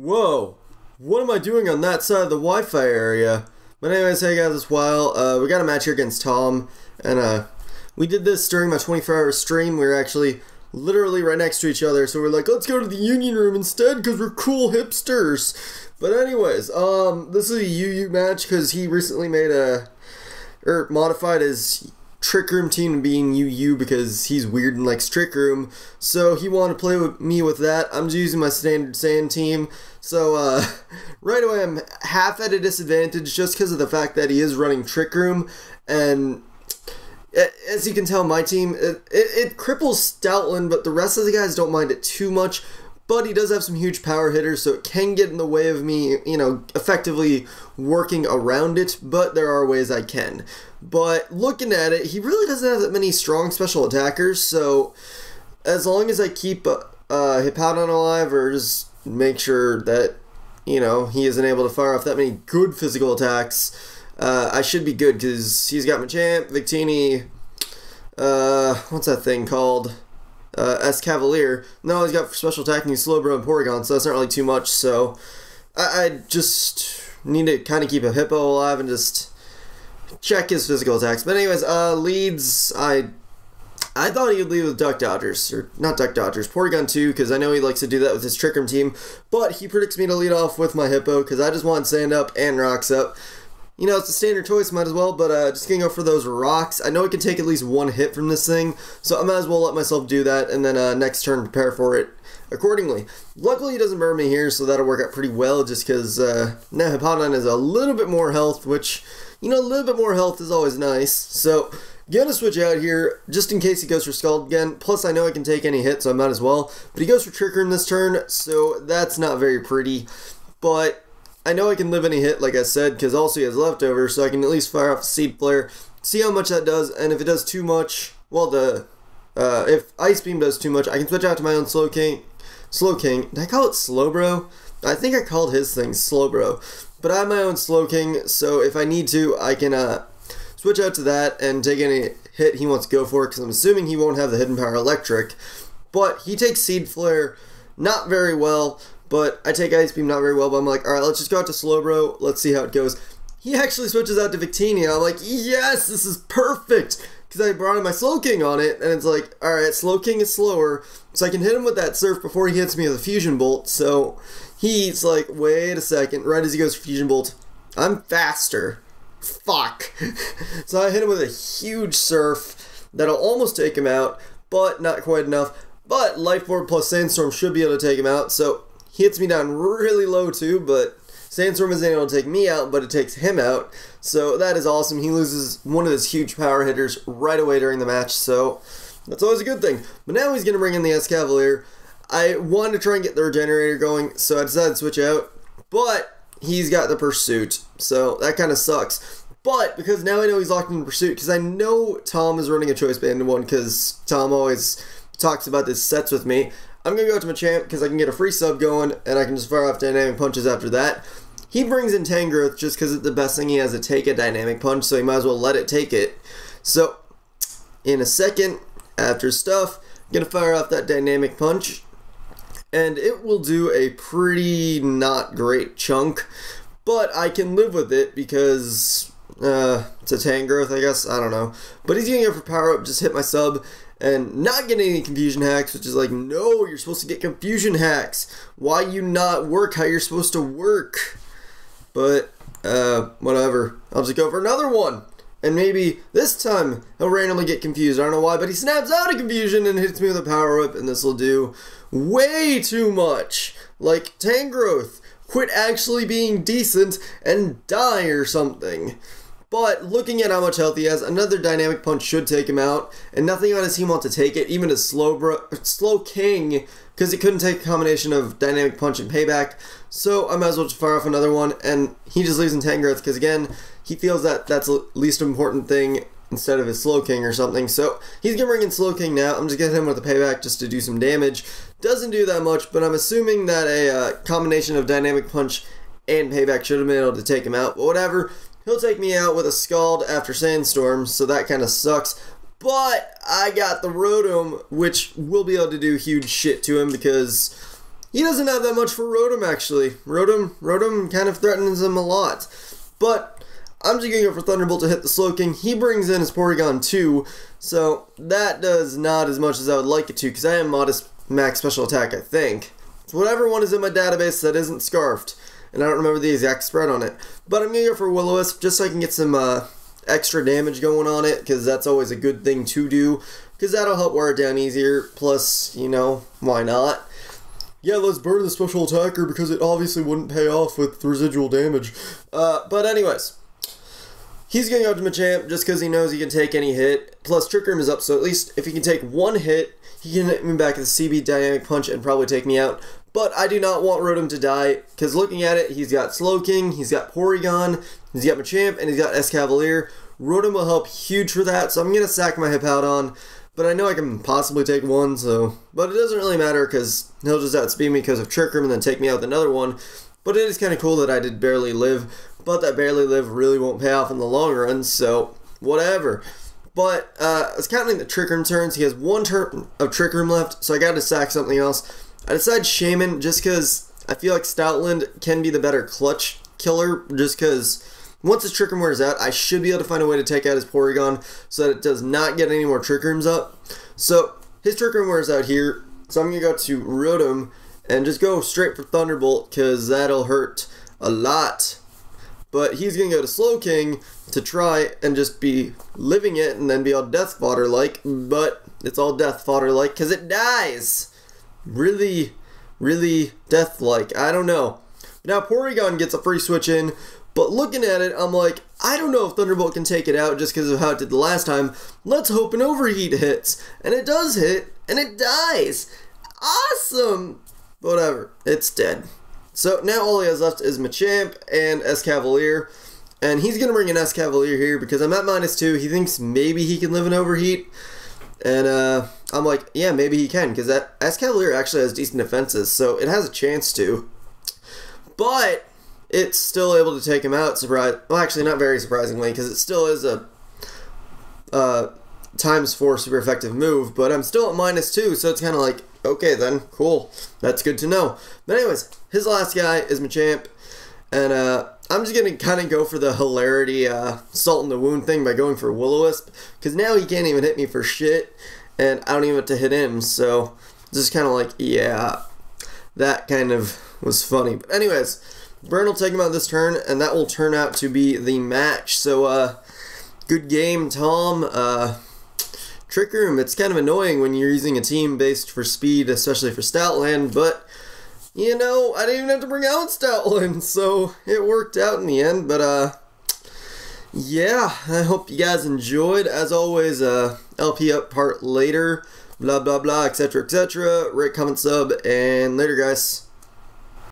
Whoa, what am I doing on that side of the Wi-Fi area? But anyways, hey guys, it's Weil. We got a match here against Tom, and we did this during my 24-hour stream. We were actually literally right next to each other, so we're like, let's go to the Union Room instead, because we're cool hipsters. But anyways, this is a UU match, because he recently made modified his Trick Room team to being UU because he's weird and likes Trick Room. So he wanted to play with me with that. I'm just using my standard sand team. So right away I'm half at a disadvantage just because of the fact that he is running Trick Room. And as you can tell, my team, it cripples Stoutland, but the rest of the guys don't mind it too much. But he does have some huge power hitters, so it can get in the way of me, you know, effectively working around it, but there are ways I can. But looking at it, he really doesn't have that many strong special attackers, so as long as I keep Hippowdon alive, or just make sure that, you know, he isn't able to fire off that many good physical attacks, I should be good, because he's got Machamp, Victini, what's that thing called? S-Cavalier. No, he's got special attacking Slowbro and Porygon, so that's not really too much, so I just need to kind of keep a Hippo alive and just check his physical attacks. But anyways, leads, I thought he would lead with Duck Dodgers, or not Duck Dodgers, Porygon 2, because I know he likes to do that with his Trick Room team, but he predicts me to lead off with my Hippo, because I just want Sand Up and Rocks Up. You know, it's a standard choice, might as well, but just gonna go for those rocks. I know I can take at least one hit from this thing, so I might as well let myself do that, and then next turn prepare for it accordingly. Luckily, he doesn't burn me here, so that'll work out pretty well, just because now Hippowdon has a little bit more health, which, you know, a little bit more health is always nice. So, gonna switch out here, just in case he goes for Scald again. Plus, I know I can take any hit, so I might as well. But he goes for Trick Room this turn, so that's not very pretty. But I know I can live any hit, like I said, because also he has leftovers, so I can at least fire off a Seed Flare, see how much that does, and if it does too much, well, if Ice Beam does too much, I can switch out to my own Slow King. Did I call it Slowbro? I think I called his thing Slowbro. But I have my own Slow King, so if I need to, I can switch out to that and take any hit he wants to go for, because I'm assuming he won't have the Hidden Power Electric. But he takes Seed Flare not very well, but I take Ice Beam not very well, but I'm like, alright, let's just go out to Slowbro, let's see how it goes. He actually switches out to Victini, and I'm like, yes, this is perfect! Because I brought in my Slow King on it, and it's like, alright, Slow King is slower, so I can hit him with that Surf before he hits me with a Fusion Bolt, so he's like, wait a second, right as he goes for Fusion Bolt, I'm faster. Fuck. So I hit him with a huge Surf that'll almost take him out, but not quite enough. But Life Orb plus Sandstorm should be able to take him out, so he hits me down really low too, but Sandstorm isn't able to take me out, but it takes him out. So that is awesome. He loses one of his huge power hitters right away during the match, so that's always a good thing. But now he's going to bring in the S-Cavalier. I wanted to try and get the Regenerator going, so I decided to switch out, but he's got the Pursuit, so that kind of sucks. But because now I know he's locked in Pursuit, because I know Tom is running a Choice Band one, because Tom always talks about this sets with me, I'm going to go to Machamp because I can get a free sub going, and I can just fire off Dynamic Punches after that. He brings in Tangrowth just because it's the best thing he has to take a Dynamic Punch, so he might as well let it take it. So, in a second, after stuff, I'm going to fire off that Dynamic Punch, and it will do a pretty not great chunk, but I can live with it because it's a Tangrowth, I guess, I don't know. But he's going to go for Power Up, just hit my sub, and not getting any confusion hacks, which is like, no, you're supposed to get confusion hacks. Why you not work how you're supposed to work? But, whatever. I'll just go for another one. And maybe this time he'll randomly get confused. I don't know why, but he snaps out of confusion and hits me with a power whip, and this will do way too much. Like, Tangrowth, quit actually being decent and die or something. But looking at how much health he has, another Dynamic Punch should take him out, and nothing on his team wants to take it, even his Slow King, because he couldn't take a combination of Dynamic Punch and Payback, so I might as well just fire off another one, and he just leaves in Tangrowth, because again, he feels that that's the least important thing instead of his Slow King or something, so he's going to bring in Slow King now. I'm just going to hit him with a Payback just to do some damage. Doesn't do that much, but I'm assuming that a combination of Dynamic Punch and Payback should have been able to take him out, but whatever. He'll take me out with a Scald after Sandstorm, so that kind of sucks. But I got the Rotom, which will be able to do huge shit to him because he doesn't have that much for Rotom, actually. Rotom kind of threatens him a lot. But I'm just going to go for Thunderbolt to hit the Slowking. He brings in his Porygon too, so that does not as much as I would like it to, because I am modest max special attack, I think. So whatever one is in my database that isn't Scarfed, and I don't remember the exact spread on it. But I'm going to go for Will-O-Wisp just so I can get some extra damage going on it, because that's always a good thing to do, because that'll help wear it down easier. Plus, you know, why not? Yeah, let's burn the special attacker because it obviously wouldn't pay off with residual damage. But anyways, he's going out to Machamp just because he knows he can take any hit. Plus, Trick Room is up, so at least if he can take one hit, he can hit me back with the CB Dynamic Punch and probably take me out. But I do not want Rotom to die, because looking at it, he's got Slowking, he's got Porygon, he's got Machamp, and he's got Escavalier. Rotom will help huge for that, so I'm going to sack my Hippowdon. But I know I can possibly take one, so... But it doesn't really matter, because he'll just outspeed me because of Trick Room and then take me out with another one. But it is kind of cool that I did Barely Live. But that Barely Live really won't pay off in the long run, so... Whatever. But, I was counting the Trick Room turns. He has one turn of Trick Room left, so I gotta sack something else. I decided Shaman, just because I feel like Stoutland can be the better clutch killer, just because... Once his Trick Room wears out, I should be able to find a way to take out his Porygon so that it does not get any more Trick Rooms up. So, his Trick Room wears out here, so I'm going to go to Rotom and just go straight for Thunderbolt because that'll hurt a lot. But he's going to go to Slowking to try and just be living it and then be all Death Fodder-like, but it's all Death Fodder-like because it dies. Really, really Death-like. I don't know. Now Porygon gets a free switch in. But looking at it, I'm like, I don't know if Thunderbolt can take it out just because of how it did the last time. Let's hope an Overheat hits. And it does hit, and it dies. Awesome! Whatever, it's dead. So now all he has left is Machamp and Escavalier. And he's going to bring an Escavalier here because I'm at -2. He thinks maybe he can live an Overheat. And I'm like, yeah, maybe he can, because that Escavalier actually has decent defenses, so it has a chance to. But... it's still able to take him out, well, actually, not very surprisingly, because it still is a ×4 super effective move, but I'm still at -2, so it's kind of like, okay then, cool, that's good to know. But anyways, his last guy is Machamp, and I'm just going to kind of go for the hilarity salt in the wound thing by going for Will-O-Wisp, because now he can't even hit me for shit, and I don't even have to hit him, so just kind of like, yeah, that kind of was funny. But anyways, Burn will take him out this turn, and that will turn out to be the match. So, good game, Tom. Trick Room, it's kind of annoying when you're using a team based for speed, especially for Stoutland, but, you know, I didn't even have to bring out Stoutland, so it worked out in the end. But, yeah, I hope you guys enjoyed. As always, LP up part later, blah, blah, blah, etc., etc. Rate, comment, sub, and later, guys.